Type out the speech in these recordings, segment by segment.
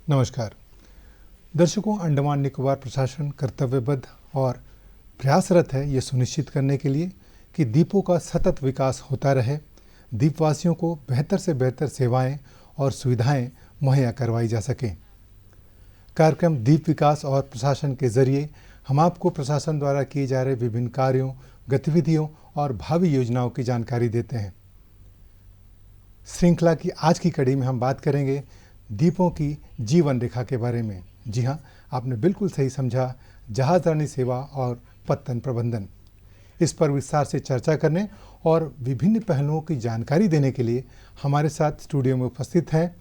नमस्कार दर्शकों, अंडमान निकोबार प्रशासन कर्तव्यबद्ध और प्रयासरत है ये सुनिश्चित करने के लिए कि द्वीपों का सतत विकास होता रहे, द्वीपवासियों को बेहतर से बेहतर सेवाएं और सुविधाएं मुहैया करवाई जा सकें। कार्यक्रम द्वीप विकास और प्रशासन के जरिए हम आपको प्रशासन द्वारा किए जा रहे विभिन्न कार्यों, गतिविधियों और भावी योजनाओं की जानकारी देते हैं। श्रृंखला की आज की कड़ी में हम बात करेंगे द्वीपों की जीवन रेखा के बारे में। जी हाँ, आपने बिल्कुल सही समझा, जहाजरानी सेवा और पत्तन प्रबंधन। इस पर विस्तार से चर्चा करने और विभिन्न पहलुओं की जानकारी देने के लिए हमारे साथ स्टूडियो में उपस्थित हैं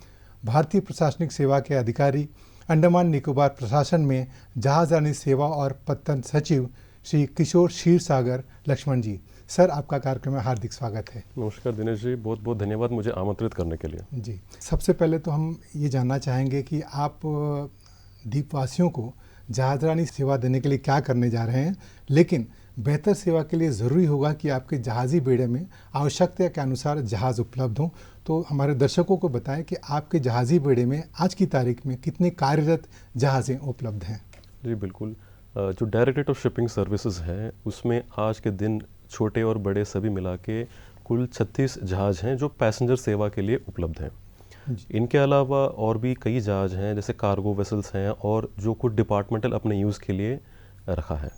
भारतीय प्रशासनिक सेवा के अधिकारी, अंडमान निकोबार प्रशासन में जहाजरानी सेवा और पत्तन सचिव श्री किशोर क्षीरसागर लक्ष्मण जी। सर, आपका कार्यक्रम में हार्दिक स्वागत है। नमस्कार दिनेश जी, बहुत बहुत धन्यवाद मुझे आमंत्रित करने के लिए। जी, सबसे पहले तो हम ये जानना चाहेंगे कि आप द्वीपवासियों को जहाजरानी सेवा देने के लिए क्या करने जा रहे हैं, लेकिन बेहतर सेवा के लिए ज़रूरी होगा कि आपके जहाज़ी बेड़े में आवश्यकता के अनुसार जहाज़ उपलब्ध हों। तो हमारे दर्शकों को बताएं कि आपके जहाज़ी बेड़े में आज की तारीख में कितने कार्यरत जहाज़ें उपलब्ध हैं। जी बिल्कुल, जो डायरेक्टरेट ऑफ शिपिंग सर्विसेज हैं उसमें आज के दिन छोटे और बड़े सभी मिला के कुल 36 जहाज़ हैं जो पैसेंजर सेवा के लिए उपलब्ध हैं। इनके अलावा और भी कई जहाज़ हैं जैसे कार्गो वेसल्स हैं और जो कुछ डिपार्टमेंटल अपने यूज़ के लिए रखा है।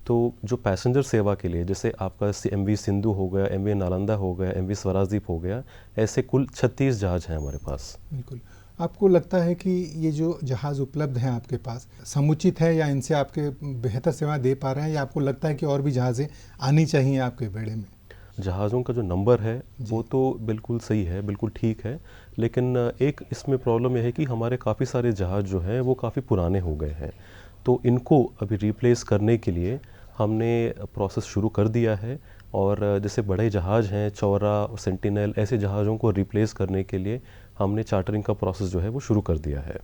तो जो पैसेंजर सेवा के लिए जैसे आपका MV सिंधु हो गया, MV नालंदा हो गया, MV स्वराजदीप हो गया, ऐसे कुल 36 जहाज़ हैं हमारे पास। बिल्कुल। आपको लगता है कि ये जो जहाज़ उपलब्ध हैं आपके पास समुचित है या इनसे आपके बेहतर सेवा दे पा रहे हैं, या आपको लगता है कि और भी जहाज़ें आनी चाहिए आपके बेड़े में? जहाज़ों का जो नंबर है वो तो बिल्कुल सही है, बिल्कुल ठीक है, लेकिन एक इसमें प्रॉब्लम यह है कि हमारे काफ़ी सारे जहाज़ जो हैं वो काफ़ी पुराने हो गए हैं। तो इनको अभी रिप्लेस करने के लिए हमने प्रोसेस शुरू कर दिया है और जैसे बड़े जहाज़ हैं, चौरा, सेंटिनल, ऐसे जहाज़ों को रिप्लेस करने के लिए हमने चार्टरिंग का प्रोसेस जो है वो शुरू कर दिया है।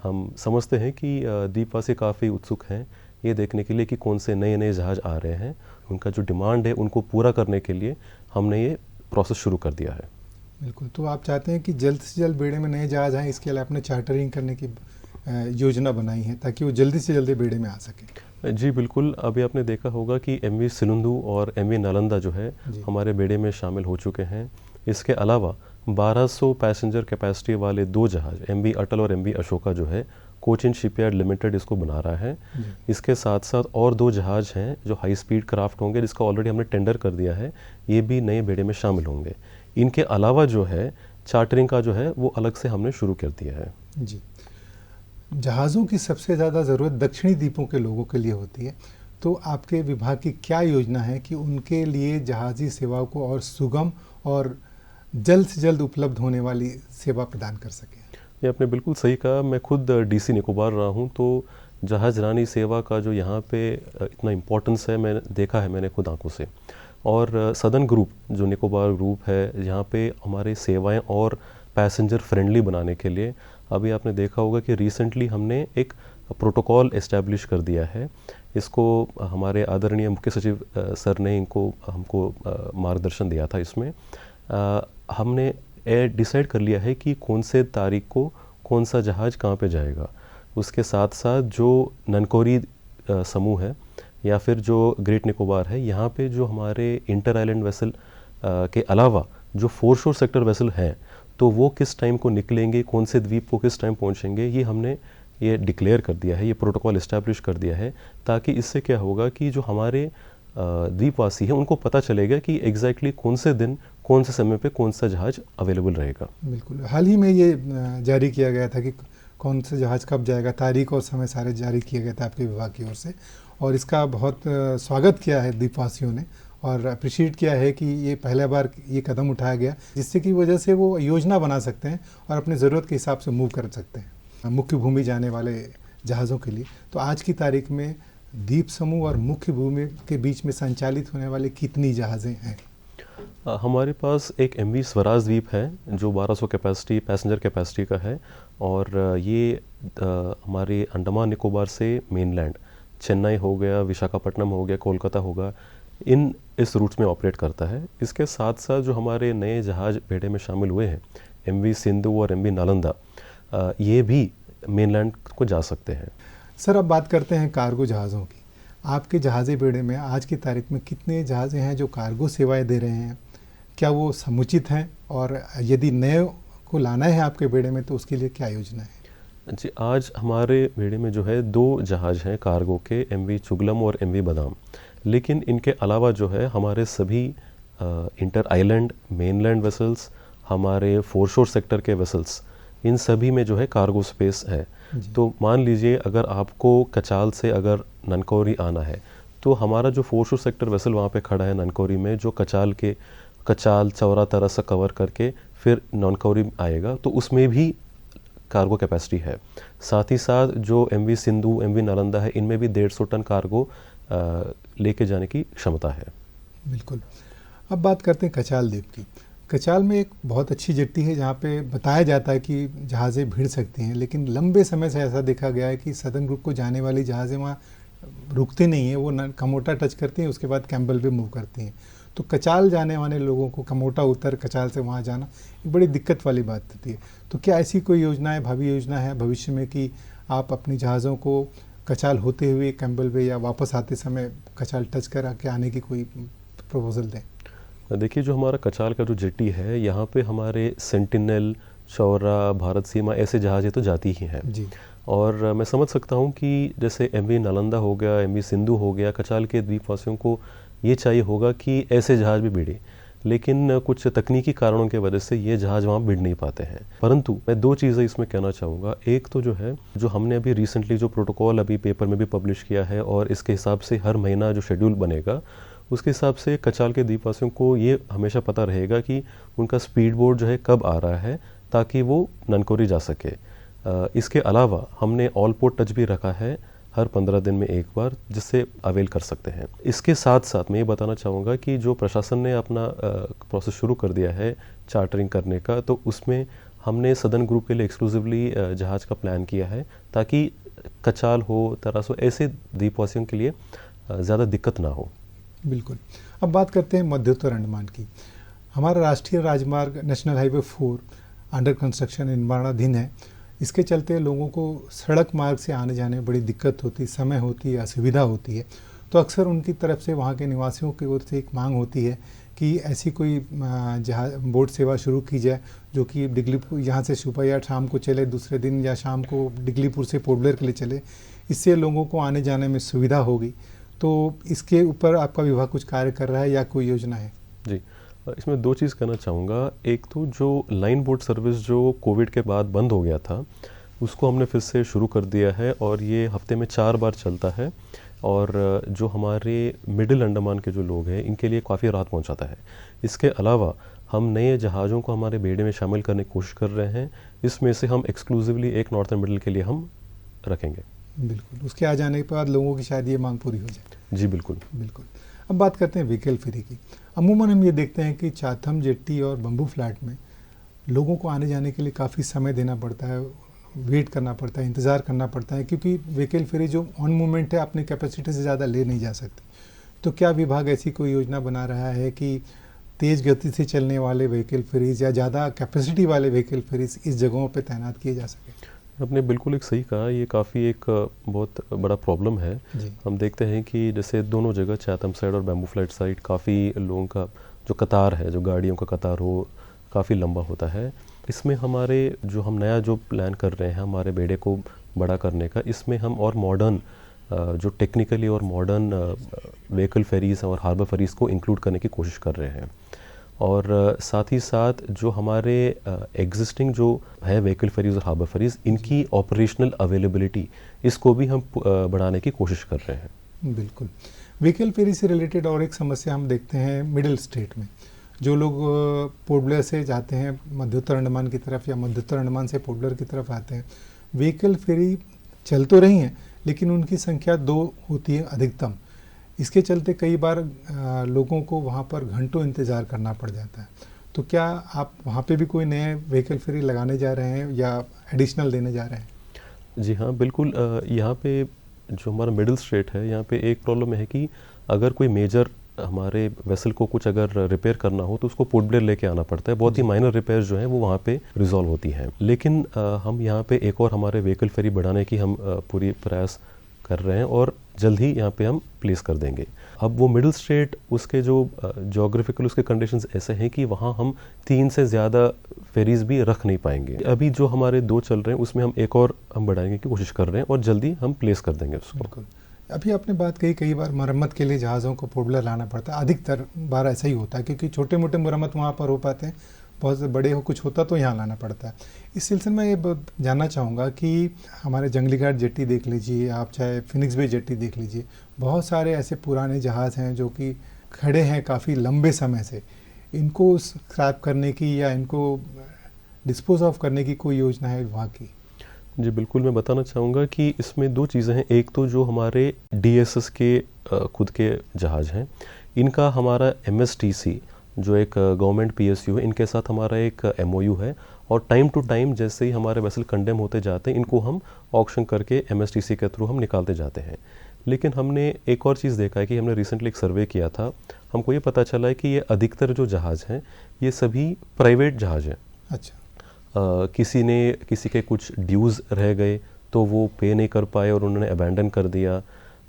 हम समझते हैं कि द्वीपवासी काफ़ी उत्सुक हैं ये देखने के लिए कि कौन से नए नए जहाज़ आ रहे हैं, उनका जो डिमांड है उनको पूरा करने के लिए हमने ये प्रोसेस शुरू कर दिया है। बिल्कुल। तो आप चाहते हैं कि जल्द से जल्द बेड़े में नए जहाज़ आएँ, इसके लिए आपने चार्टरिंग करने की योजना बनाई है ताकि वो जल्दी से जल्दी बेड़े में आ सके? जी बिल्कुल, अभी आपने देखा होगा कि MV सिंधु और MV नालंदा जो है हमारे बेड़े में शामिल हो चुके हैं। इसके अलावा 1200 पैसेंजर कैपेसिटी वाले 2 जहाज़ MV अटल और MV अशोका जो है कोचिन शिपयार्ड लिमिटेड इसको बना रहा है। इसके साथ साथ और 2 जहाज़ हैं जो हाई स्पीड क्राफ्ट होंगे, जिसका ऑलरेडी हमने टेंडर कर दिया है, ये भी नए बेड़े में शामिल होंगे। इनके अलावा जो है चार्टरिंग का जो है वो अलग से हमने शुरू कर दिया है। जी, जहाज़ों की सबसे ज़्यादा ज़रूरत दक्षिणी द्वीपों के लोगों के लिए होती है, तो आपके विभाग की क्या योजना है कि उनके लिए जहाज़ी सेवाओं को और सुगम और जल्द से जल्द उपलब्ध होने वाली सेवा प्रदान कर सकें? ये आपने बिल्कुल सही कहा, मैं खुद DC निकोबार रहा हूँ, तो जहाजरानी सेवा का जो यहाँ पे इतना इम्पोर्टेंस है मैंने देखा है, मैंने खुद आंखों से। और सदर्न ग्रुप जो निकोबार ग्रुप है, यहाँ पे हमारे सेवाएं और पैसेंजर फ्रेंडली बनाने के लिए अभी आपने देखा होगा कि रिसेंटली हमने एक प्रोटोकॉल इस्टेब्लिश कर दिया है। इसको हमारे आदरणीय मुख्य सचिव सर ने हमको मार्गदर्शन दिया था। इसमें हमने डिसाइड कर लिया है कि कौन से तारीख को कौन सा जहाज़ कहाँ पे जाएगा। उसके साथ साथ जो ननकोरी समूह है या फिर जो ग्रेट निकोबार है, यहाँ पे जो हमारे इंटर आइलैंड वेसल के अलावा जो फोरशोर सेक्टर वेसल हैं, तो वो किस टाइम को निकलेंगे, कौन से द्वीप को किस टाइम पहुँचेंगे, ये हमने ये डिक्लेयर कर दिया है, ये प्रोटोकॉल इस्टेब्लिश कर दिया है, ताकि इससे क्या होगा कि जो हमारे द्वीपवासी हैं उनको पता चलेगा कि एग्जैक्टली कौन से दिन कौन से समय पे कौन सा जहाज़ अवेलेबल रहेगा। बिल्कुल, हाल ही में ये जारी किया गया था कि कौन सा जहाज़ कब जाएगा, तारीख और समय सारे जारी किए गए थे आपके विभाग की ओर से, और इसका बहुत स्वागत किया है द्वीपवासियों ने और अप्रिशिएट किया है कि ये पहला बार ये कदम उठाया गया, जिससे की वजह से वो योजना बना सकते हैं और अपने ज़रूरत के हिसाब से मूव कर सकते हैं मुख्य भूमि जाने वाले जहाज़ों के लिए। तो आज की तारीख में द्वीप समूह और मुख्य भूमि के बीच में संचालित होने वाले कितनी जहाज़ें हैं? हमारे पास एक MV स्वराजदीप है जो 1200 कैपेसिटी पैसेंजर कैपेसिटी का है, और ये हमारे अंडमान निकोबार से मेनलैंड चेन्नई हो गया, विशाखापट्टनम हो गया, कोलकाता होगा, इस रूट्स में ऑपरेट करता है। इसके साथ साथ जो हमारे नए जहाज़ बेड़े में शामिल हुए हैं MV सिंधु और MV नालंदा, ये भी मेनलैंड को जा सकते हैं। सर, अब बात करते हैं कार्गो जहाज़ों की। आपके जहाज़े बेड़े में आज की तारीख में कितने जहाज़ें हैं जो कार्गो सेवाएं दे रहे हैं? क्या वो समुचित हैं? और यदि नए को लाना है आपके बेड़े में तो उसके लिए क्या योजना है? जी, आज हमारे बेड़े में जो है 2 जहाज़ हैं कार्गो के, एमवी चुगलम और एमवी बादाम। लेकिन इनके अलावा जो है हमारे सभी इंटर आइलैंड, मेनलैंड वेसल्स, हमारे फोरशोर सेक्टर के वेसल्स, इन सभी में जो है कार्गो स्पेस है। तो मान लीजिए अगर आपको कचाल से अगर ननकौरी आना है तो हमारा जो फोरशोर सेक्टर वेसल वहाँ पे खड़ा है ननकौरी में, जो कचाल चौरा तरह से कवर करके फिर ननकौरी आएगा, तो उसमें भी कार्गो कैपेसिटी है। साथ ही साथ जो एमवी सिंधु, एमवी नालंदा है, इनमें भी 150 टन कार्गो लेके जाने की क्षमता है। बिल्कुल। अब बात करते हैं कचाल द्वीप की। कचाल में एक बहुत अच्छी जेट्टी है जहाँ पे बताया जाता है कि जहाज़ें भिड़ सकती हैं, लेकिन लंबे समय से ऐसा देखा गया है कि सदर्न ग्रुप को जाने वाली जहाज़ें वहाँ रुकती नहीं हैं, वो कमोटा टच करती हैं, उसके बाद कैम्बल पे मूव करती हैं। तो कचाल जाने वाले लोगों को कमोटा उतर कचाल से वहाँ जाना एक बड़ी दिक्कत वाली बात होती है। तो क्या ऐसी कोई योजना है, भावी योजना है भविष्य में कि आप अपनी जहाज़ों को कचाल होते हुए कैम्बल पे या वापस आते समय कचाल टच करा के आने की कोई प्रपोजल दें? देखिए, जो हमारा कचाल का जो जेट्टी है, यहाँ पे हमारे सेंटिनल, चौरा, भारत सीमा ऐसे जहाज़ें तो जाती ही हैं जी। और मैं समझ सकता हूँ कि जैसे एमवी नालंदा हो गया, एमवी सिंधु हो गया, कचाल के द्वीपवासियों को ये चाहिए होगा कि ऐसे जहाज़ भी भिड़े, लेकिन कुछ तकनीकी कारणों की वजह से ये जहाज़ वहाँ भिड़ नहीं पाते हैं। परंतु मैं 2 चीज़ें इसमें कहना चाहूँगा। एक तो जो है, जो हमने अभी रिसेंटली जो प्रोटोकॉल अभी पेपर में भी पब्लिश किया है और इसके हिसाब से हर महीना जो शेड्यूल बनेगा, उसके हिसाब से कचाल के द्वीपवासियों को ये हमेशा पता रहेगा कि उनका स्पीड बोट जो है कब आ रहा है, ताकि वो ननकौरी जा सके। इसके अलावा हमने ऑल पोर्ट टच भी रखा है हर 15 दिन में एक बार, जिससे अवेल कर सकते हैं। इसके साथ साथ मैं ये बताना चाहूँगा कि जो प्रशासन ने अपना प्रोसेस शुरू कर दिया है चार्टरिंग करने का, तो उसमें हमने सदर्न ग्रुप के लिए एक्सक्लूसिवली जहाज़ का प्लान किया है, ताकि कचाल हो, तरासो ऐसे द्वीपवासियों के लिए ज़्यादा दिक्कत ना हो। बिल्कुल। अब बात करते हैं मध्योत्तर अंडमान की। हमारा राष्ट्रीय राजमार्ग नेशनल हाईवे 4 अंडर कंस्ट्रक्शन, निर्माणाधीन है। इसके चलते लोगों को सड़क मार्ग से आने जाने में बड़ी दिक्कत होती, समय होती है, असुविधा होती है। तो अक्सर उनकी तरफ से, वहाँ के निवासियों की ओर से एक मांग होती है कि ऐसी कोई बोट सेवा शुरू की जाए जो कि डिगलीपुर, यहाँ से सुबह या शाम को चले, दूसरे दिन या शाम को डिगलीपुर से पोर्ट ब्लेयर के लिए चले। इससे लोगों को आने जाने में सुविधा होगी। तो इसके ऊपर आपका विभाग कुछ कार्य कर रहा है या कोई योजना है? जी, इसमें 2 चीज़ कहना चाहूँगा। एक तो जो लाइन बोट सर्विस जो कोविड के बाद बंद हो गया था, उसको हमने फिर से शुरू कर दिया है और ये हफ्ते में 4 बार चलता है और जो हमारे मिडिल अंडमान के जो लोग हैं, इनके लिए काफ़ी राहत पहुँचाता है। इसके अलावा हम नए जहाज़ों को हमारे बेड़े में शामिल करने की कोशिश कर रहे हैं। इसमें से हम एक्सक्लूसिवली एक नॉर्थर्न मिडल के लिए हम रखेंगे। बिल्कुल, उसके आ जाने के बाद लोगों की शायद ये मांग पूरी हो जाए। जी बिल्कुल। बिल्कुल। अब बात करते हैं व्हीकल फेरी की। अमूमन हम ये देखते हैं कि चाथम जेट्टी और बम्बू फ्लैट में लोगों को आने जाने के लिए काफ़ी समय देना पड़ता है, वेट करना पड़ता है, इंतज़ार करना पड़ता है, क्योंकि व्हीकल फेरी जो ऑन मूवमेंट है अपनी कैपेसिटी से ज़्यादा ले नहीं जा सकती। तो क्या विभाग ऐसी कोई योजना बना रहा है कि तेज़ गति से चलने वाले व्हीकल फेरीज या ज़्यादा कैपेसिटी वाले व्हीकल फेरीज इस जगहों पर तैनात किए जा सके? आपने बिल्कुल एक सही कहा। ये काफ़ी एक बहुत बड़ा प्रॉब्लम है। हम देखते हैं कि जैसे दोनों जगह, चाथम साइड और बैम्बू फ्लैट साइड, काफ़ी लोगों का जो कतार है, जो गाड़ियों का कतार हो, काफ़ी लंबा होता है। इसमें हमारे जो हम नया जो प्लान कर रहे हैं हमारे बेड़े को बड़ा करने का, इसमें हम और मॉडर्न जो टेक्निकली और मॉडर्न व्हीकल फेरीज़ और हार्बर फेरीज़ को इंक्लूड करने की कोशिश कर रहे हैं। और साथ ही साथ जो हमारे एग्जिस्टिंग जो है व्हीकल फेरीज़ और हार्बर फेरीज़, इनकी ऑपरेशनल अवेलेबिलिटी, इसको भी हम बढ़ाने की कोशिश कर रहे हैं। बिल्कुल। व्हीकल फेरी से रिलेटेड और एक समस्या हम देखते हैं मिडिल स्टेट में। जो लोग पोर्ट ब्लेयर से जाते हैं मध्योत्तर अंडमान की तरफ या मध्योत्तर अंडमान से पोर्ट ब्लेयर की तरफ आते हैं, व्हीकल फेरी चल तो रही हैं लेकिन उनकी संख्या 2 होती है अधिकतम। इसके चलते कई बार लोगों को वहाँ पर घंटों इंतज़ार करना पड़ जाता है। तो क्या आप वहाँ पे भी कोई नए व्हीकल फेरी लगाने जा रहे हैं या एडिशनल देने जा रहे हैं? जी हाँ, बिल्कुल। यहाँ पे जो हमारा मिडिल स्टेट है, यहाँ पे एक प्रॉब्लम है कि अगर कोई मेजर हमारे वेसल को कुछ अगर रिपेयर करना हो तो उसको पोर्ट ब्लेयर लेके आना पड़ता है। बहुत ही माइनर रिपेयर जो है वो वहाँ पे रिजॉल्व होती हैं। लेकिन हम यहाँ पे एक और हमारे व्हीकल फेरी बढ़ाने की हम पूरी प्रयास कर रहे हैं और जल्द ही यहाँ पे हम प्लेस कर देंगे। अब वो मिडिल स्ट्रेट उसके जो जोग्राफिकल उसके कंडीशंस ऐसे हैं कि वहाँ हम 3 से ज़्यादा फेरीज भी रख नहीं पाएंगे। अभी जो हमारे 2 चल रहे हैं उसमें हम एक और हम बढ़ाने की कोशिश कर रहे हैं और जल्दी हम प्लेस कर देंगे उसको। बिल्कुल। अभी आपने बात कही कई बार मरम्मत के लिए जहाज़ों को पोर्ट ब्लेयर लाना पड़ता है, अधिकतर बार ऐसा ही होता है क्योंकि छोटे मोटे मरम्मत वहाँ पर हो पाते हैं, बहुत से बड़े हो कुछ होता तो यहाँ लाना पड़ता है। इस सिलसिले में ये जानना चाहूँगा कि हमारे जंगली घाट जेट्टी देख लीजिए, आप चाहे फिनिक्स बे जेट्टी देख लीजिए, बहुत सारे ऐसे पुराने जहाज़ हैं जो कि खड़े हैं काफ़ी लंबे समय से। इनको स्क्रैप करने की या इनको डिस्पोज ऑफ करने की कोई योजना है विभाग की? जी बिल्कुल, मैं बताना चाहूँगा कि इसमें 2 चीज़ें हैं। एक तो जो हमारे DSS के खुद के जहाज़ हैं, इनका हमारा MSTC जो एक गवर्नमेंट PSU है, इनके साथ हमारा एक MOU है और टाइम टू टाइम जैसे ही हमारे वेसल कंडेम होते जाते हैं, इनको हम ऑक्शन करके MSTC के थ्रू हम निकालते जाते हैं। लेकिन हमने एक और चीज़ देखा है कि हमने रिसेंटली एक सर्वे किया था, हमको ये पता चला है कि ये अधिकतर जो जहाज़ हैं ये सभी प्राइवेट जहाज़ हैं। अच्छा। किसी के कुछ ड्यूज़ रह गए तो वो पे नहीं कर पाए और उन्होंने अबैंडन कर दिया,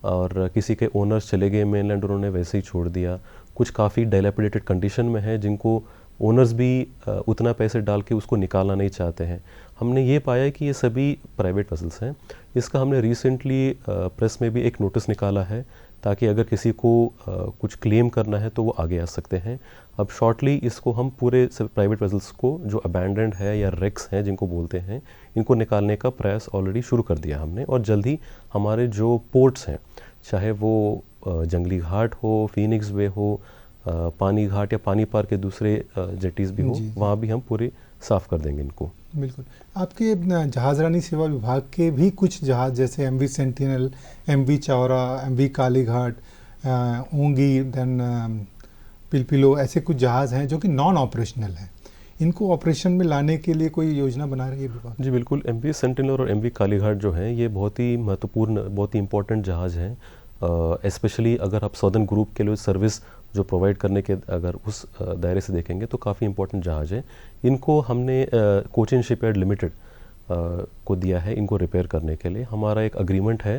और किसी के ओनर्स चले गए मेनलैंड, उन्होंने वैसे ही छोड़ दिया। कुछ काफ़ी डायलेपिडेटेड कंडीशन में है जिनको ओनर्स भी उतना पैसे डाल के उसको निकालना नहीं चाहते हैं। हमने ये पाया कि ये सभी प्राइवेट वेसल्स हैं। इसका हमने रिसेंटली प्रेस में भी एक नोटिस निकाला है ताकि अगर किसी को कुछ क्लेम करना है तो वो आगे आ सकते हैं। अब शॉर्टली इसको हम पूरे प्राइवेट वेसल्स को जो अबैंडन्ड है या रेक्स हैं जिनको बोलते हैं, इनको निकालने का प्रयास ऑलरेडी शुरू कर दिया हमने, और जल्द ही हमारे जो पोर्ट्स हैं, चाहे वो जंगली घाट हो, फीनिक्स बे हो, पानी घाट या पानी पार के दूसरे जेटीज़ भी हो, वहाँ भी हम पूरे साफ़ कर देंगे इनको। बिल्कुल। आपके जहाज़रानी सेवा विभाग के भी कुछ जहाज़ जैसे MV Sentinel, MV Chavara, MV Kalighat, Onge, then पिलपिलो, ऐसे कुछ जहाज़ हैं जो कि नॉन ऑपरेशनल हैं। इनको ऑपरेशन में लाने के लिए कोई योजना बना रही है विभाग? जी बिल्कुल, MV सेंटिनल और MV कालीघाट जो हैं ये बहुत ही महत्वपूर्ण, बहुत ही इंपॉर्टेंट जहाज़ हैं। स्पेशली अगर आप सदर्न ग्रुप के लिए सर्विस जो प्रोवाइड करने के अगर उस दायरे से देखेंगे तो काफ़ी इंपॉर्टेंट जहाज़ है। इनको हमने कोचिन शिपयार्ड लिमिटेड को दिया है इनको रिपेयर करने के लिए। हमारा एक अग्रीमेंट है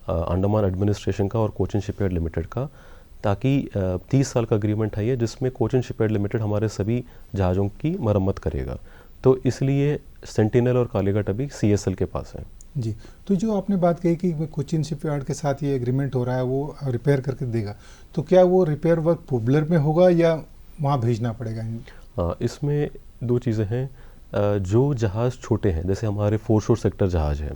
अंडमान एडमिनिस्ट्रेशन का और कोचिन शिपयार्ड लिमिटेड का, ताकि 30 साल का अग्रीमेंट है ये, जिसमें कोचिन शिपयार्ड लिमिटेड हमारे सभी जहाज़ों की मरम्मत करेगा। तो इसलिए सेंटिनल और कालीघाट अभी CSL के पास है। जी। तो जो आपने बात कही कि कोचिन शिपयार्ड के साथ ये एग्रीमेंट हो रहा है, वो रिपेयर करके देगा, तो क्या वो रिपेयर वर्क पोर्ट ब्लेयर में होगा या वहाँ भेजना पड़ेगा? इसमें 2 चीज़ें हैं। जो जहाज़ छोटे हैं, जैसे हमारे फोरशोर सेक्टर जहाज़ हैं,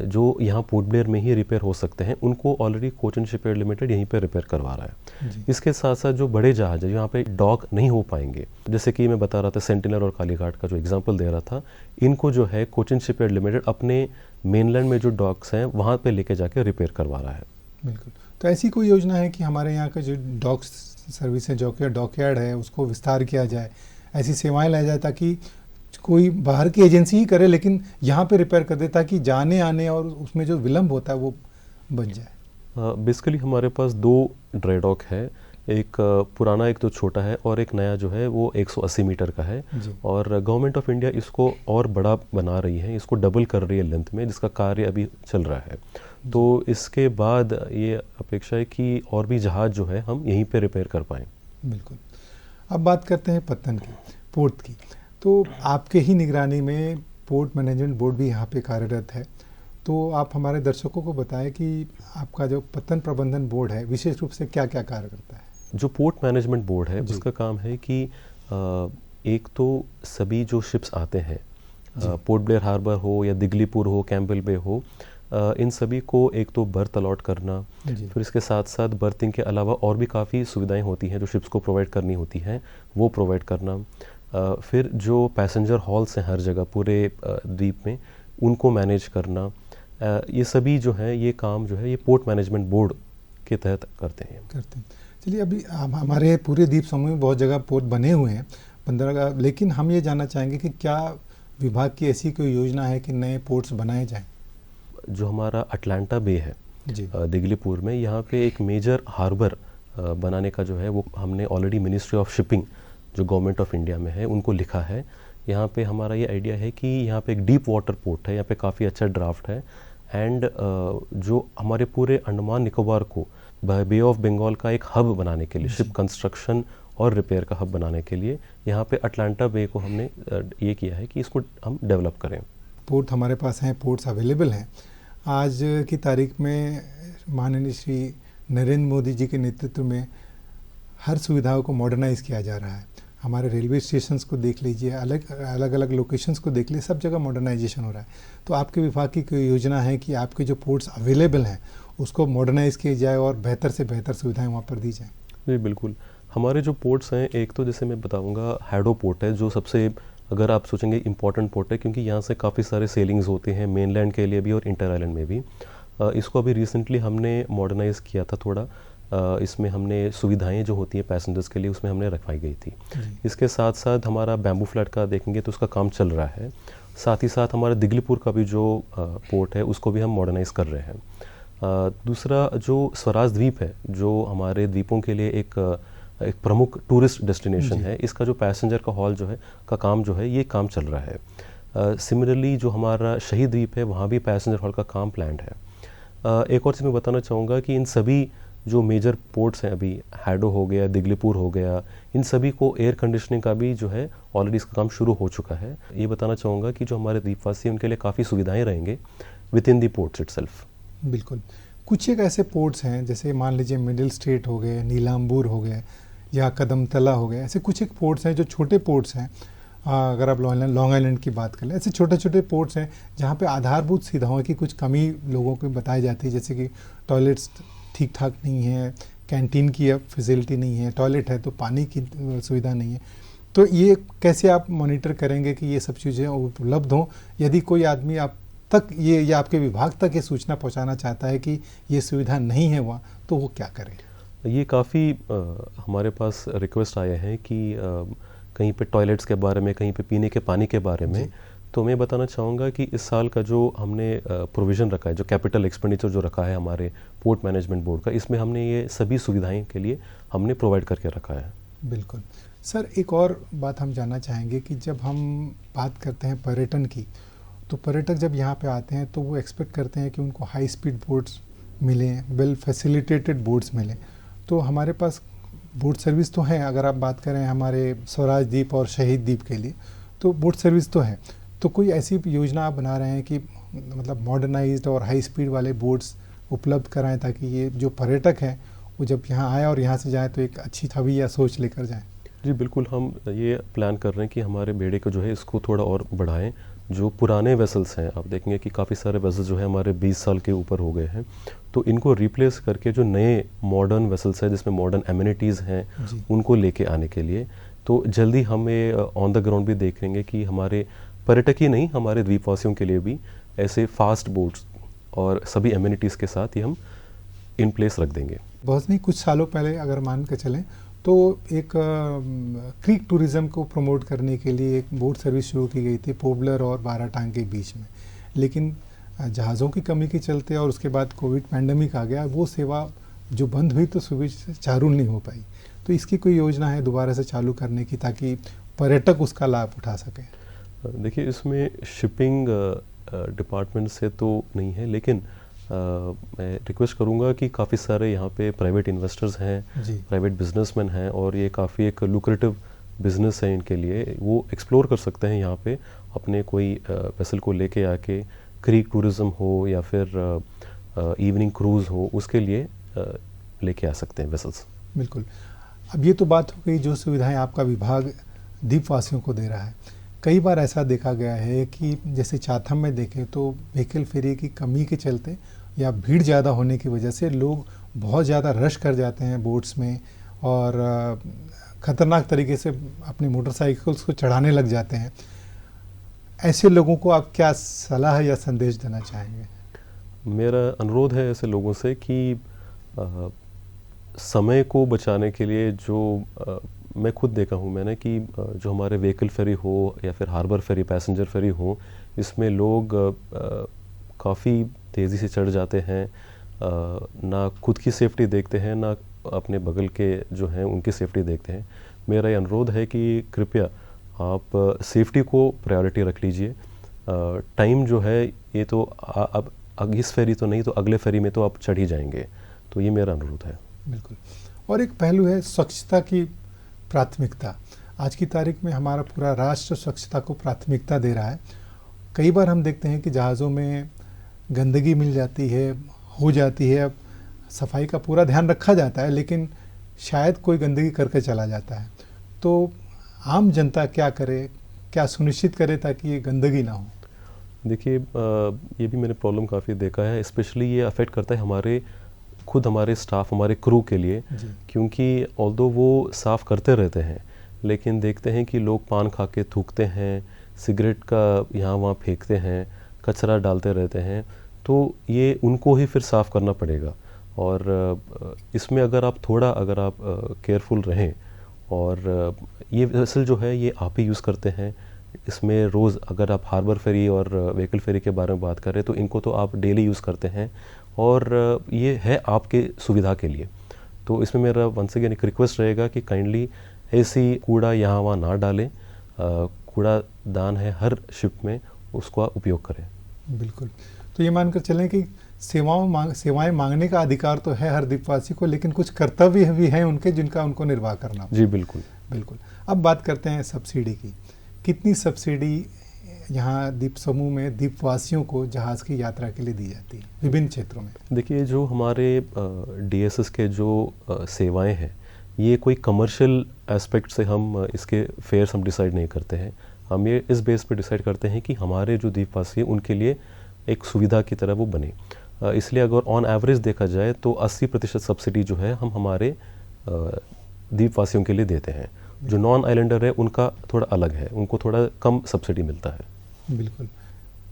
जो यहाँ पोर्ट ब्लेयर में ही रिपेयर हो सकते हैं, उनको ऑलरेडी कोचिन शिपयार्ड लिमिटेड यहीं पे रिपेयर करवा रहा है। इसके साथ साथ जो बड़े जहाज़ हैं यहाँ पे डॉक नहीं हो पाएंगे, जैसे कि मैं बता रहा था सेंटिनल और कालीघाट का जो एग्जांपल दे रहा था, इनको जो है कोचिन शिपयार्ड लिमिटेड अपने मेनलैंड में जो डॉक्स हैं वहाँ पे लेके जाके रिपेयर करवा रहा है। बिल्कुल। तो ऐसी कोई योजना है कि हमारे यहाँ का जो डॉक्स सर्विस है, जो डॉकयार्ड है, उसको विस्तार किया जाए, ऐसी सेवाएँ लाई जाए ताकि कोई बाहर की एजेंसी ही करे लेकिन यहाँ पे रिपेयर कर दे, ताकि जाने आने और उसमें जो विलम्ब होता है वो बच जाए? बेसिकली हमारे पास 2 ड्राई डॉक है, एक पुराना, एक तो छोटा है, और एक नया जो है वो 180 मीटर का है। और गवर्नमेंट ऑफ इंडिया इसको और बड़ा बना रही है, इसको डबल कर रही है लेंथ में, जिसका कार्य अभी चल रहा है। तो इसके बाद ये अपेक्षा है कि और भी जहाज़ जो है हम यहीं पे रिपेयर कर पाएँ। बिल्कुल। अब बात करते हैं पत्तन की, पोर्ट की। तो आपके ही निगरानी में पोर्ट मैनेजमेंट बोर्ड भी यहाँ पे कार्यरत है, तो आप हमारे दर्शकों को बताएं कि आपका जो पत्तन प्रबंधन बोर्ड है विशेष रूप से क्या क्या कार्य करता है? जो पोर्ट मैनेजमेंट बोर्ड है उसका काम है कि एक तो सभी जो शिप्स आते हैं, पोर्ट ब्लेयर हार्बर हो या दिगलीपुर हो, कैंपबेल बे हो, इन सभी को एक तो बर्थ अलॉट करना, फिर इसके साथ साथ बर्थिंग के अलावा और भी काफ़ी सुविधाएं होती हैं जो शिप्स को प्रोवाइड करनी होती हैं, वो प्रोवाइड करना। फिर जो पैसेंजर हॉल्स हैं हर जगह पूरे द्वीप में, उनको मैनेज करना। ये सभी जो है ये काम जो है ये पोर्ट मैनेजमेंट बोर्ड के तहत करते हैं। चलिए, अभी हमारे पूरे द्वीप समूह में बहुत जगह पोर्ट बने हुए हैं 15 का, लेकिन हम ये जानना चाहेंगे कि क्या विभाग की ऐसी कोई योजना है कि नए पोर्ट्स बनाए जाएं? जो हमारा अटलांटा बे है दिगलीपुर में, यहाँ पे एक मेजर हार्बर बनाने का जो है वो हमने ऑलरेडी मिनिस्ट्री ऑफ शिपिंग जो गवर्नमेंट ऑफ इंडिया में है उनको लिखा है। यहाँ पे हमारा ये आइडिया है कि यहाँ पे एक डीप वाटर पोर्ट है, यहाँ पे काफ़ी अच्छा ड्राफ्ट है एंड जो हमारे पूरे अंडमान निकोबार को बे ऑफ बंगाल का एक हब बनाने के लिए, शिप कंस्ट्रक्शन और रिपेयर का हब बनाने के लिए यहाँ पे अटलांटा बे को हमने ये किया है कि इसको हम डेवलप करें। पोर्ट हमारे पास हैं, पोर्ट्स अवेलेबल हैं। आज की तारीख में माननीय श्री नरेंद्र मोदी जी के नेतृत्व में हर सुविधाओं को मॉडर्नाइज़ किया जा रहा है। हमारे रेलवे स्टेशंस को देख लीजिए, अलग अलग लोकेशंस को देख लीजिए, सब जगह मॉडर्नाइजेशन हो रहा है। तो आपके विभाग की कोई योजना है कि आपके जो पोर्ट्स अवेलेबल हैं उसको मॉडर्नाइज़ किया जाए और बेहतर से बेहतर सुविधाएं वहाँ पर दी जाएँ? जी बिल्कुल, हमारे जो पोर्ट्स हैं, एक तो जैसे मैं बताऊंगा हैडो पोर्ट है जो सबसे, अगर आप सोचेंगे इम्पॉर्टेंट पोर्ट है क्योंकि यहाँ से काफ़ी सारे सेलिंग्स होते हैं मेनलैंड के लिए भी और इंटर आइलैंड में भी। इसको अभी रिसेंटली हमने मॉडर्नाइज़ किया था थोड़ा। इसमें हमने सुविधाएं जो होती हैं पैसेंजर्स के लिए उसमें हमने रखवाई गई थी। इसके साथ साथ हमारा बैम्बू फ्लैट का देखेंगे तो उसका काम चल रहा है। साथ ही साथ हमारा दिगलीपुर का भी जो पोर्ट है उसको भी हम मॉडर्नाइज़ कर रहे हैं। दूसरा जो स्वराज द्वीप है जो हमारे द्वीपों के लिए एक प्रमुख टूरिस्ट डेस्टिनेशन है, इसका जो पैसेंजर का हॉल जो है का काम जो है ये काम चल रहा है। सिमिलरली जो हमारा शहीद द्वीप है वहाँ भी पैसेंजर हॉल का काम प्लान्ड है। एक और चीज़ मैं बताना चाहूँगा कि इन सभी जो मेजर पोर्ट्स हैं, अभी हैडो हो गया, दिगलीपुर हो गया, इन सभी को एयर कंडीशनिंग का भी जो है ऑलरेडी इसका काम शुरू हो चुका है। ये बताना चाहूँगा कि जो हमारे द्वीपवासी हैं उनके लिए काफ़ी सुविधाएं रहेंगे with in the ports itself. बिल्कुल। कुछ एक ऐसे पोर्ट्स हैं जैसे मान लीजिए मिडिल स्टेट हो गए, नीलाम्बूर हो गए या कदमतला हो गए, ऐसे कुछ एक पोर्ट्स हैं जो छोटे पोर्ट्स हैं। अगर आप लॉन्ग आइलैंड की बात करें, ऐसे छोटे छोटे पोर्ट्स हैं जहाँ पे आधारभूत सुविधाओं की कुछ कमी लोगों को बताई जाती है, जैसे कि टॉयलेट्स ठीक ठाक नहीं है, कैंटीन की अब फैसिलिटी नहीं है, टॉयलेट है तो पानी की सुविधा नहीं है। तो ये कैसे आप मॉनिटर करेंगे कि ये सब चीज़ें उपलब्ध हों? यदि कोई आदमी आप तक ये या आपके विभाग तक ये सूचना पहुंचाना चाहता है कि ये सुविधा नहीं है वहाँ, तो वो क्या करे? ये काफ़ी हमारे पास रिक्वेस्ट आए हैं कि कहीं पे टॉयलेट्स के बारे में, कहीं पे पीने के पानी के बारे में। तो मैं बताना चाहूँगा कि इस साल का जो हमने प्रोविज़न रखा है, जो कैपिटल एक्सपेंडिचर जो रखा है हमारे पोर्ट मैनेजमेंट बोर्ड का, इसमें हमने ये सभी सुविधाएं के लिए हमने प्रोवाइड करके रखा है। बिल्कुल सर, एक और बात हम जानना चाहेंगे कि जब हम बात करते हैं पर्यटन की, तो पर्यटक जब यहाँ पे आते हैं तो वो एक्सपेक्ट करते हैं कि उनको हाई स्पीड बोट्स मिलें, वेल फैसिलिटेटेड बोट्स मिलें। तो हमारे पास बोट सर्विस तो है, अगर आप बात करें हमारे स्वराज द्वीप और शहीद द्वीप के लिए तो बोट सर्विस तो है। तो कोई ऐसी योजना आप बना रहे हैं कि मतलब मॉडर्नाइज्ड और हाई स्पीड वाले बोट्स उपलब्ध कराएं ताकि ये जो पर्यटक हैं वो जब यहाँ आए और यहाँ से जाएँ तो एक अच्छी छवि या सोच लेकर जाएँ? जी बिल्कुल, हम ये प्लान कर रहे हैं कि हमारे बेड़े को जो है इसको थोड़ा और बढ़ाएं। जो पुराने वेसल्स हैं, आप देखेंगे कि काफ़ी सारे वेसल्स जो है हमारे 20 साल के ऊपर हो गए हैं, तो इनको रिप्लेस करके जो नए मॉडर्न वेसल्स हैं जिसमें मॉडर्न एमिनिटीज़ हैं उनको लेके आने के लिए तो जल्दी हम ये ऑन द ग्राउंड भी देखेंगे कि हमारे पर्यटक ही नहीं, हमारे द्वीपवासियों के लिए भी ऐसे फास्ट बोट्स और सभी एमिनिटीज़ के साथ ही हम इन प्लेस रख देंगे। बहुत नहीं, कुछ सालों पहले अगर मान कर चलें तो एक क्रीक टूरिज़्म को प्रमोट करने के लिए एक बोट सर्विस शुरू की गई थी पोबलर और बाराटांग के बीच में, लेकिन जहाज़ों की कमी के चलते और उसके बाद कोविड पैंडमिक आ गया, वो सेवा जो बंद हुई तो सुविधा चालू नहीं हो पाई। तो इसकी कोई योजना है दोबारा से चालू करने की ताकि पर्यटक उसका लाभ उठा सकें? देखिए, इसमें शिपिंग डिपार्टमेंट से तो नहीं है, लेकिन मैं रिक्वेस्ट करूंगा कि काफ़ी सारे यहाँ पे प्राइवेट इन्वेस्टर्स हैं, प्राइवेट बिजनेसमैन हैं और ये काफ़ी एक लुक्रेटिव बिजनेस है इनके लिए। वो एक्सप्लोर कर सकते हैं यहाँ पे अपने कोई वेसल को लेके आके, क्रीक टूरिज़्म हो या फिर इवनिंग क्रूज़ हो, उसके लिए लेके आ सकते हैं वेसल्स। बिल्कुल। अब ये तो बात हो गई जो सुविधाएं आपका विभाग द्वीपवासियों को दे रहा है। कई बार ऐसा देखा गया है कि जैसे चाथम में देखें तो व्हीकल फेरी की कमी के चलते या भीड़ ज़्यादा होने की वजह से लोग बहुत ज़्यादा रश कर जाते हैं बोट्स में और ख़तरनाक तरीके से अपनी मोटरसाइकिल्स को चढ़ाने लग जाते हैं। ऐसे लोगों को आप क्या सलाह या संदेश देना चाहेंगे? मेरा अनुरोध है ऐसे लोगों से कि समय को बचाने के लिए जो मैं खुद देखा हूँ मैंने कि जो हमारे व्हीकल फेरी हो या फिर हार्बर फेरी, पैसेंजर फेरी हो, इसमें लोग काफ़ी तेज़ी से चढ़ जाते हैं, ना खुद की सेफ्टी देखते हैं, ना अपने बगल के जो हैं उनकी सेफ्टी देखते हैं। मेरा ये अनुरोध है कि कृपया आप सेफ्टी को प्रायोरिटी रख लीजिए। टाइम जो है ये तो अब इस फेरी तो नहीं तो अगले फेरी में तो आप चढ़ ही जाएंगे, तो ये मेरा अनुरोध है। बिल्कुल। और एक पहलू है स्वच्छता की प्राथमिकता। आज की तारीख में हमारा पूरा राष्ट्र स्वच्छता को प्राथमिकता दे रहा है। कई बार हम देखते हैं कि जहाज़ों में गंदगी मिल जाती है, हो जाती है, सफाई का पूरा ध्यान रखा जाता है, लेकिन शायद कोई गंदगी करके चला जाता है। तो आम जनता क्या करे, क्या सुनिश्चित करे ताकि ये गंदगी ना हो? देखिए, ये भी मैंने प्रॉब्लम काफ़ी देखा है। स्पेशली ये अफेक्ट करता है हमारे स्टाफ, हमारे क्रू के लिए, क्योंकि ऑल्दो वो साफ़ करते रहते हैं, लेकिन देखते हैं कि लोग पान खा के थूकते हैं, सिगरेट का यहाँ वहाँ फेंकते हैं, कचरा डालते रहते हैं, तो ये उनको ही फिर साफ़ करना पड़ेगा। और इसमें अगर आप केयरफुल रहें, और ये वेसल जो है ये आप ही यूज़ करते हैं, इसमें रोज़ अगर आप हार्बर फेरी और व्हीकल फेरी के बारे में बात करें तो इनको तो आप डेली यूज़ करते हैं, और ये है आपके सुविधा के लिए। तो इसमें मेरा वंस अगेन एक रिक्वेस्ट रहेगा कि काइंडली ऐसी कूड़ा यहाँ वहाँ ना डालें। कूड़ादान है हर शिप में, उसका उपयोग करें। बिल्कुल। तो ये मानकर चलें कि सेवाएं मांगने का अधिकार तो है हर द्वीपवासी को, लेकिन कुछ कर्तव्य भी हैं उनके जिनका उनको निर्वाह करना। जी बिल्कुल। बिल्कुल। अब बात करते हैं सब्सिडी की। कितनी सब्सिडी यहाँ द्वीप समूह में द्वीपवासियों को जहाज़ की यात्रा के लिए दी जाती है विभिन्न क्षेत्रों में? देखिए, जो हमारे डीएसएस के जो सेवाएं हैं, ये कोई कमर्शियल एस्पेक्ट से हम इसके फेयर्स हम डिसाइड नहीं करते हैं। हम ये इस बेस पे डिसाइड करते हैं कि हमारे जो द्वीपवासी हैं उनके लिए एक सुविधा की तरह वो बने। इसलिए अगर ऑन एवरेज देखा जाए तो 80% सब्सिडी जो है हम हमारे द्वीपवासियों के लिए देते हैं। जो नॉन आइलैंडर है उनका थोड़ा अलग है, उनको थोड़ा कम सब्सिडी मिलता है। बिल्कुल।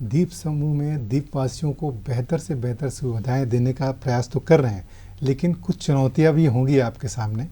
द्वीप समूह में द्वीपवासियों को बेहतर से बेहतर सुविधाएं देने का प्रयास तो कर रहे हैं, लेकिन कुछ चुनौतियां भी होंगी आपके सामने।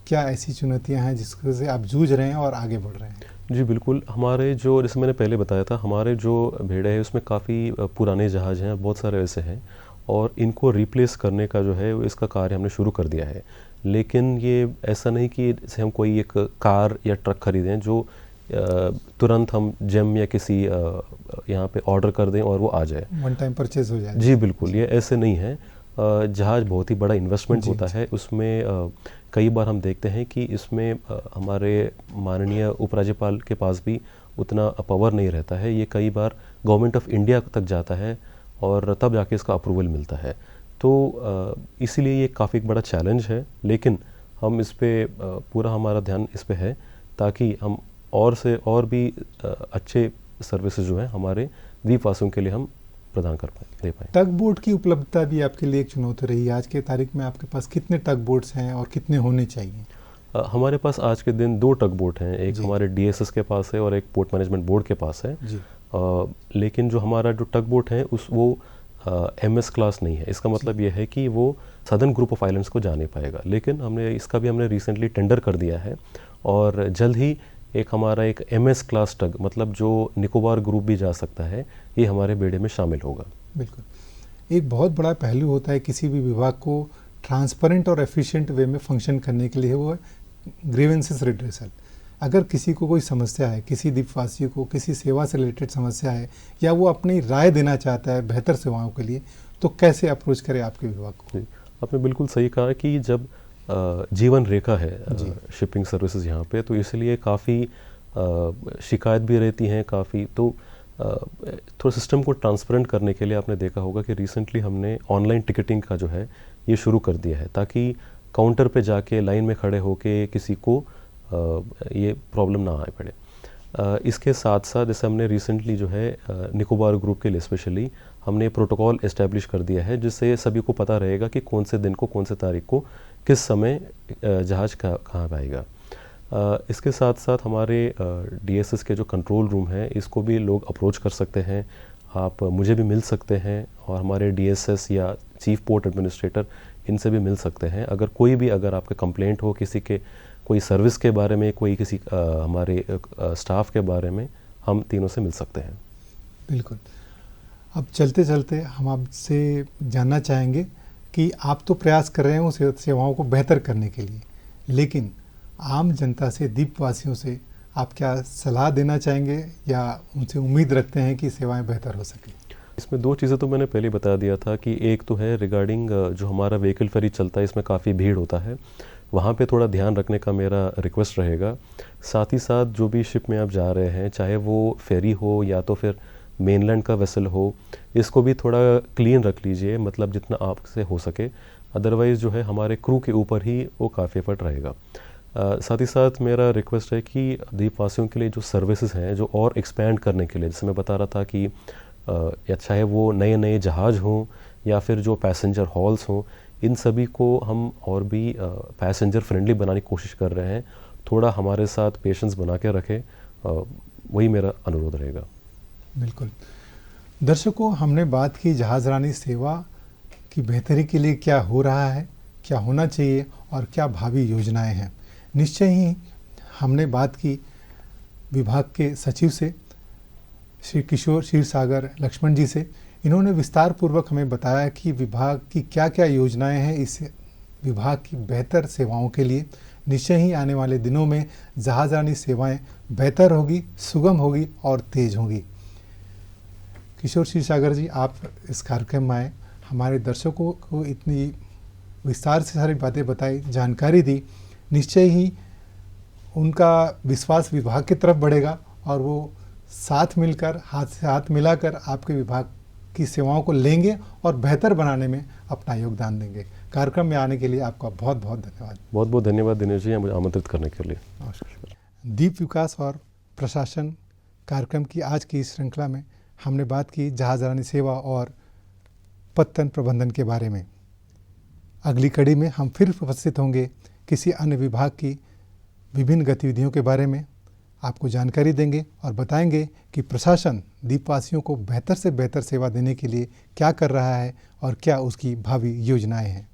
क्या ऐसी चुनौतियां हैं जिससे आप जूझ रहे हैं और आगे बढ़ रहे हैं? जी बिल्कुल। हमारे जो, जैसे मैंने पहले बताया था, हमारे जो भेड़े हैं उसमें काफ़ी पुराने जहाज़ हैं, बहुत सारे ऐसे हैं, और इनको रिप्लेस करने का जो है इसका कार्य हमने शुरू कर दिया है। लेकिन ये ऐसा नहीं कि जैसे हम कोई एक कार या ट्रक खरीदें जो तुरंत हम जेम या किसी यहाँ पे ऑर्डर कर दें और वो आ जाए, वन टाइम परचेज हो जाए। जी बिल्कुल, ये ऐसे नहीं है। जहाज़ बहुत ही बड़ा इन्वेस्टमेंट होता है उसमें। कई बार हम देखते हैं कि इसमें हमारे माननीय उपराज्यपाल के पास भी उतना पावर नहीं रहता है। ये कई बार गवर्नमेंट ऑफ इंडिया तक जाता है और तब जाके इसका अप्रूवल मिलता है। तो इसीलिए ये काफ़ी बड़ा चैलेंज है, लेकिन हम इस पे पूरा हमारा ध्यान इस पे है ताकि हम और से और भी अच्छे सर्विसेज जो हैं हमारे द्वीपवासियों के लिए हम प्रदान कर पाए, दे पाएँ। टग बोट की उपलब्धता भी आपके लिए एक चुनौती रही है। आज के तारीख में आपके पास कितने टग बोट्स हैं और कितने होने चाहिए? हमारे पास आज के दिन 2 टग बोट हैं, एक हमारे डीएसएस के पास है और एक पोर्ट मैनेजमेंट बोर्ड के पास है। लेकिन जो हमारा जो टग बोट है वो एमएस क्लास नहीं है। इसका मतलब ये है कि वो सदर्न ग्रुप ऑफ आइलैंड्स को जा नहीं पाएगा, लेकिन हमने रिसेंटली टेंडर कर दिया है और जल्द ही हमारा एक एमएस क्लास टग, मतलब जो निकोबार ग्रुप भी जा सकता है, ये हमारे बेड़े में शामिल होगा। बिल्कुल। एक बहुत बड़ा पहलू होता है किसी भी विभाग को ट्रांसपेरेंट और एफिशिएंट वे में फंक्शन करने के लिए, वो ग्रीवेंसेस रिड्रेसल। अगर किसी को कोई समस्या है, किसी द्वीपवासी को किसी सेवा से रिलेटेड समस्या है, या वो अपनी राय देना चाहता है बेहतर सेवाओं के लिए, तो कैसे अप्रोच करे आपके विभाग को? आपने बिल्कुल सही कहा कि जब जीवन रेखा है शिपिंग सर्विसेज यहाँ पे, तो इसलिए काफ़ी शिकायत भी रहती हैं काफ़ी। तो थोड़ा सिस्टम को ट्रांसपेरेंट करने के लिए आपने देखा होगा कि रिसेंटली हमने ऑनलाइन टिकटिंग का जो है ये शुरू कर दिया है, ताकि काउंटर पे जाके लाइन में खड़े होके किसी को ये प्रॉब्लम ना आए पड़े। इसके साथ साथ जैसे हमने रिसेंटली जो है निकोबार ग्रुप के लिए स्पेशली हमने प्रोटोकॉल इस्टेब्लिश कर दिया है, जिससे सभी को पता रहेगा कि कौन से दिन को, कौन से तारीख को, किस समय जहाज़ कहाँ आएगा। इसके साथ साथ हमारे डीएसएस के जो कंट्रोल रूम है, इसको भी लोग अप्रोच कर सकते हैं। आप मुझे भी मिल सकते हैं और हमारे डीएसएस या चीफ पोर्ट एडमिनिस्ट्रेटर, इनसे भी मिल सकते हैं। अगर आपके कंप्लेंट हो किसी के, कोई सर्विस के बारे में, कोई किसी हमारे स्टाफ के बारे में, हम तीनों से मिल सकते हैं। बिल्कुल। अब चलते चलते हम आपसे जानना चाहेंगे कि आप तो प्रयास कर रहे हैं उस सेवाओं को बेहतर करने के लिए, लेकिन आम जनता से, द्वीपवासियों से आप क्या सलाह देना चाहेंगे या उनसे उम्मीद रखते हैं कि सेवाएं बेहतर हो सकें? इसमें दो चीज़ें तो मैंने पहले बता दिया था कि एक तो है रिगार्डिंग जो हमारा व्हीकल फेरी चलता है, इसमें काफ़ी भीड़ होता है, वहाँ पे थोड़ा ध्यान रखने का मेरा रिक्वेस्ट रहेगा। साथ ही साथ जो भी शिप में आप जा रहे हैं, चाहे वो फेरी हो या तो फिर मेनलैंड का वेसल हो, इसको भी थोड़ा क्लीन रख लीजिए, मतलब जितना आपसे हो सके। अदरवाइज़ जो है हमारे क्रू के ऊपर ही वो काफ़ी एफर्ट रहेगा। साथ ही साथ मेरा रिक्वेस्ट है कि द्वीपवासियों के लिए जो सर्विसेज हैं, जो और एक्सपैंड करने के लिए, जैसे मैं बता रहा था कि या चाहे वो नए नए जहाज़ हों या फिर जो पैसेंजर हॉल्स हों, इन सभी को हम और भी पैसेंजर फ्रेंडली बनाने की कोशिश कर रहे हैं। थोड़ा हमारे साथ पेशेंस बना के रखें, वही मेरा अनुरोध रहेगा। बिल्कुल। दर्शकों, हमने बात की जहाज़रानी सेवा की बेहतरी के लिए क्या हो रहा है, क्या होना चाहिए और क्या भावी योजनाएं हैं। निश्चय ही हमने बात की विभाग के सचिव से, श्री किशोर क्षीरसागर लक्ष्मण जी से। इन्होंने विस्तार पूर्वक हमें बताया कि विभाग की क्या क्या योजनाएं हैं इस विभाग की बेहतर सेवाओं के लिए। निश्चय ही आने वाले दिनों में जहाज़रानी सेवाएं बेहतर होगी, सुगम होगी और तेज होगी। किशोर क्षीरसागर जी, आप इस कार्यक्रम में आए, हमारे दर्शकों को इतनी विस्तार से सारी बातें बताई, जानकारी दी। निश्चय ही उनका विश्वास विभाग की तरफ बढ़ेगा और वो साथ मिलकर, हाथ से हाथ मिलाकर आपके विभाग की सेवाओं को लेंगे और बेहतर बनाने में अपना योगदान देंगे। कार्यक्रम में आने के लिए आपका बहुत बहुत धन्यवाद। बहुत बहुत धन्यवाद दिनेश जी, मुझे आमंत्रित करने के लिए। नमस्कार। द्वीप विकास और प्रशासन कार्यक्रम की आज की इस श्रृंखला में हमने बात की जहाज़रानी सेवा और पत्तन प्रबंधन के बारे में। अगली कड़ी में हम फिर उपस्थित होंगे, किसी अन्य विभाग की विभिन्न गतिविधियों के बारे में आपको जानकारी देंगे और बताएंगे कि प्रशासन द्वीपवासियों को बेहतर से बेहतर सेवा देने के लिए क्या कर रहा है और क्या उसकी भावी योजनाएं हैं।